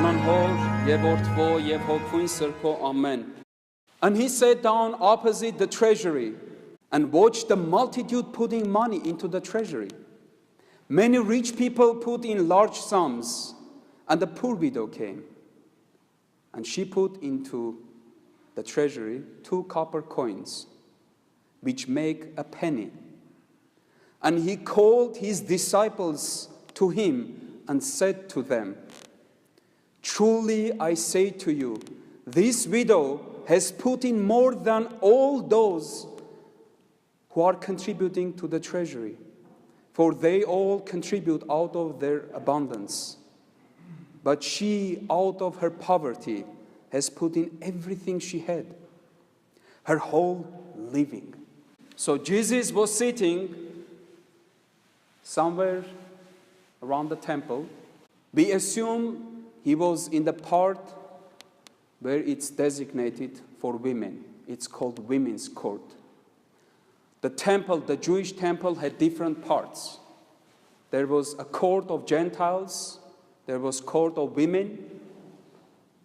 Անան Հոր եւ Որդվո եւ Հոգուն Սրբո Amen. And he sat down opposite the treasury and watched the multitude putting money into the treasury. Many rich people put in large sums, and the poor widow came. And she put into the treasury 2 copper coins, which make a penny. And he called his disciples to him and said to them, "Truly I say to you, this widow has put in more than all those who are contributing to the treasury, for they all contribute out of their abundance. But she, out of her poverty, has put in everything she had, her whole living." So Jesus was sitting somewhere around the temple. We assume he was in the part where it's designated for women. It's called women's court. The temple, the Jewish temple, had different parts. There was a court of Gentiles, there was court of women,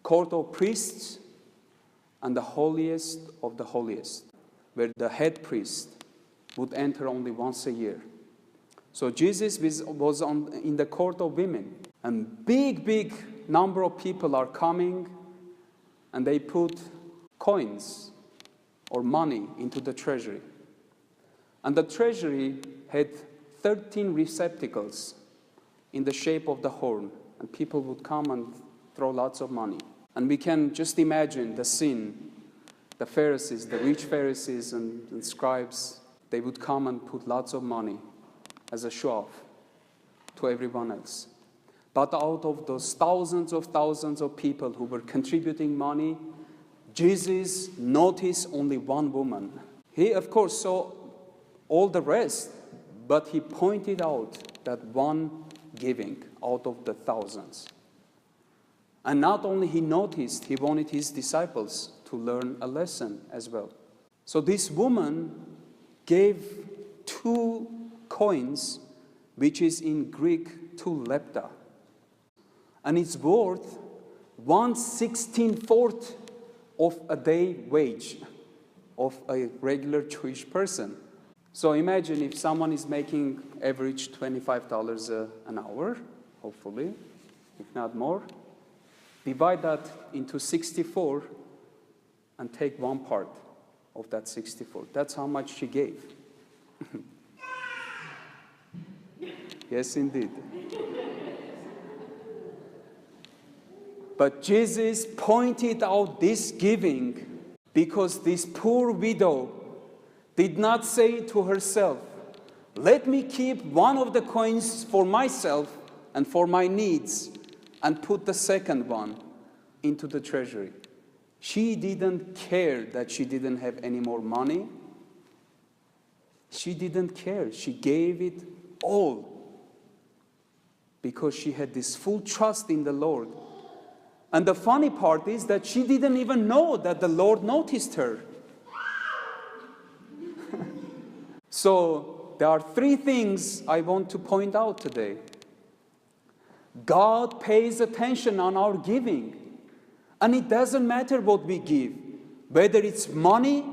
court of priests, and the holiest of the holiest, where the head priest would enter only once a year. So Jesus was in the court of women, and big number of people are coming, and they put coins or money into the treasury. And the treasury had 13 receptacles in the shape of the horn, and people would come and throw lots of money. And we can just imagine the scene. The Pharisees, the rich Pharisees and scribes, they would come and put lots of money as a show-off to everyone else. But out of those thousands of people who were contributing money, Jesus noticed only one woman. He, of course, saw all the rest, but he pointed out that one giving out of the thousands. And not only he noticed, he wanted his disciples to learn a lesson as well. So this woman gave 2 coins, which is in Greek 2 lepta. And it's worth 1/64 of a day wage of a regular Jewish person. So imagine if someone is making average $25 an hour, hopefully, if not more. Divide that into 64 and take one part of that 64. That's how much she gave. Yes, indeed. But Jesus pointed out this giving because this poor widow did not say to herself, "Let me keep one of the coins for myself and for my needs and put the second one into the treasury." She didn't care that she didn't have any more money. She didn't care. She gave it all because she had this full trust in the Lord. And the funny part is that she didn't even know that the Lord noticed her. So there are 3 things I want to point out today. God pays attention on our giving. And it doesn't matter what we give, whether it's money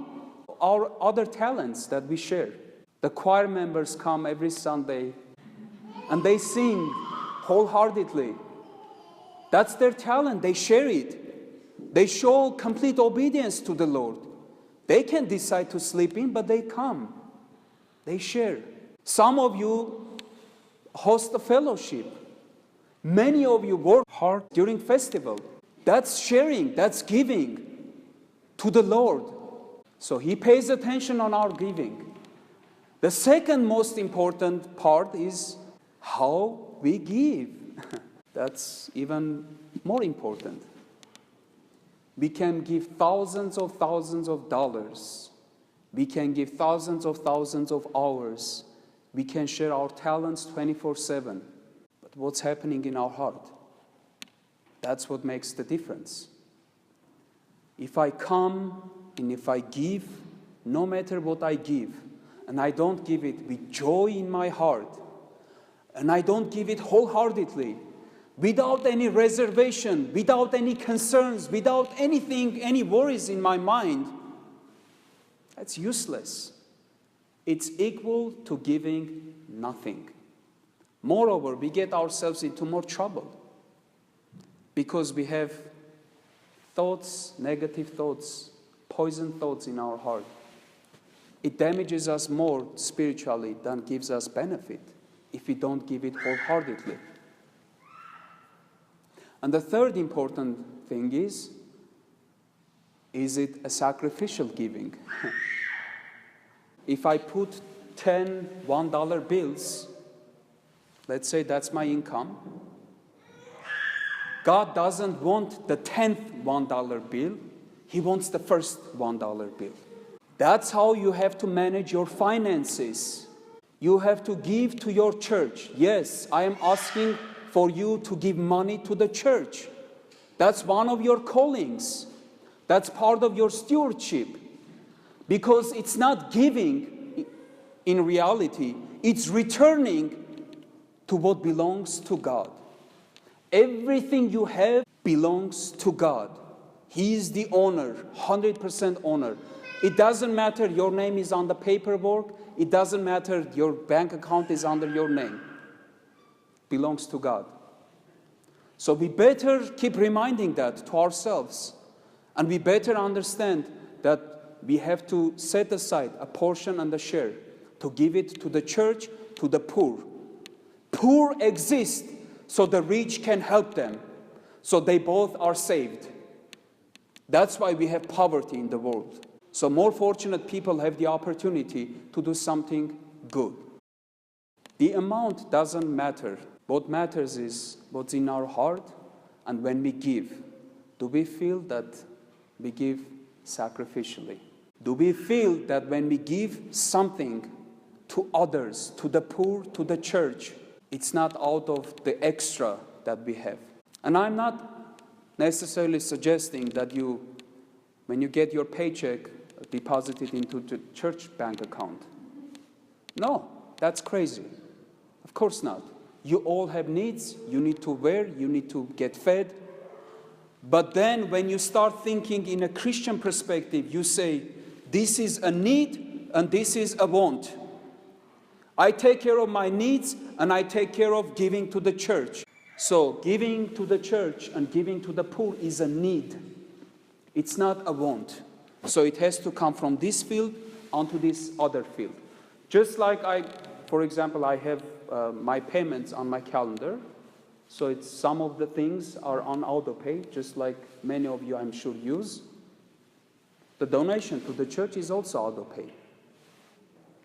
or other talents that we share. The choir members come every Sunday and they sing wholeheartedly. That's their talent. They share it. They show complete obedience to the Lord. They can decide to sleep in, but they come. They share. Some of you host a fellowship. Many of you work hard during festival. That's sharing, that's giving to the Lord. So he pays attention on our giving. The second most important part is how we give. That's even more important. We can give thousands of dollars. We can give thousands of hours. We can share our talents 24/7. But what's happening in our heart? That's what makes the difference. If I come and if I give, no matter what I give, and I don't give it with joy in my heart, and I don't give it wholeheartedly, without any reservation, without any concerns, without anything, any worries in my mind, that's useless. It's equal to giving nothing. Moreover, we get ourselves into more trouble because we have thoughts, negative thoughts, poison thoughts in our heart. It damages us more spiritually than gives us benefit if we don't give it wholeheartedly. And the third important thing is it a sacrificial giving? If I put 10 $1 bills, let's say that's my income, God doesn't want the 10th $1 bill, He wants the first $1 bill. That's how you have to manage your finances. You have to give to your church. Yes, I am asking for you to give money to the church. That's one of your callings. That's part of your stewardship. Because it's not giving in reality, it's returning to what belongs to God. Everything you have belongs to God. He is the owner, 100% owner. It doesn't matter your name is on the paperwork. It doesn't matter your bank account is under your name. It belongs to God. So we better keep reminding that to ourselves. And we better understand that we have to set aside a portion and a share to give it to the church, to the poor. Poor exist so the rich can help them, so they both are saved. That's why we have poverty in the world. So more fortunate people have the opportunity to do something good. The amount doesn't matter. What matters is what's in our heart, and when we give, do we feel that we give sacrificially? Do we feel that when we give something to others, to the poor, to the church, it's not out of the extra that we have? And I'm not necessarily suggesting that you, when you get your paycheck, deposit it into the church bank account. No, that's crazy. Of course not. You all have needs. You need to wear. You need to get fed. But then when you start thinking in a Christian perspective, you say, this is a need and this is a want. I take care of my needs and I take care of giving to the church. So giving to the church and giving to the poor is a need. It's not a want. So it has to come from this field onto this other field. Just like for example, I have my payments on my calendar. So it's some of the things are on autopay, just like many of you I'm sure use. The donation to the church is also autopay.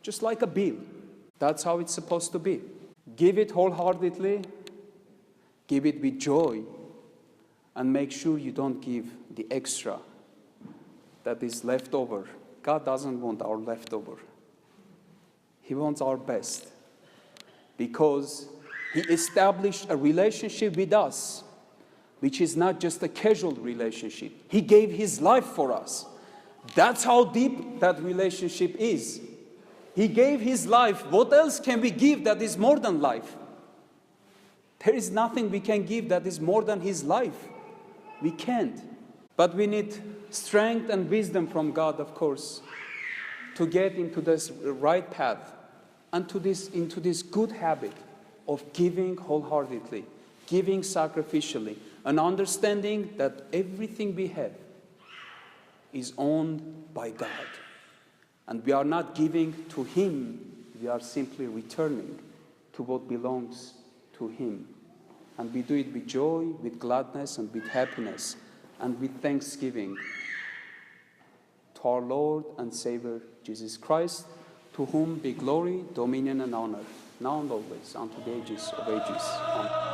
Just like a bill. That's how it's supposed to be. Give it wholeheartedly. Give it with joy. And make sure you don't give the extra that is left over. God doesn't want our leftover. He wants our best. Because He established a relationship with us, which is not just a casual relationship. He gave His life for us. That's how deep that relationship is. He gave His life. What else can we give that is more than life? There is nothing we can give that is more than His life. We can't. But we need strength and wisdom from God, of course, to get into this right path and into this good habit of giving wholeheartedly, giving sacrificially, and understanding that everything we have is owned by God. And we are not giving to Him, we are simply returning to what belongs to Him. And we do it with joy, with gladness, and with happiness, and with thanksgiving to our Lord and Savior, Jesus Christ, to whom be glory, dominion, and honor, now and always, unto the ages of ages. Amen.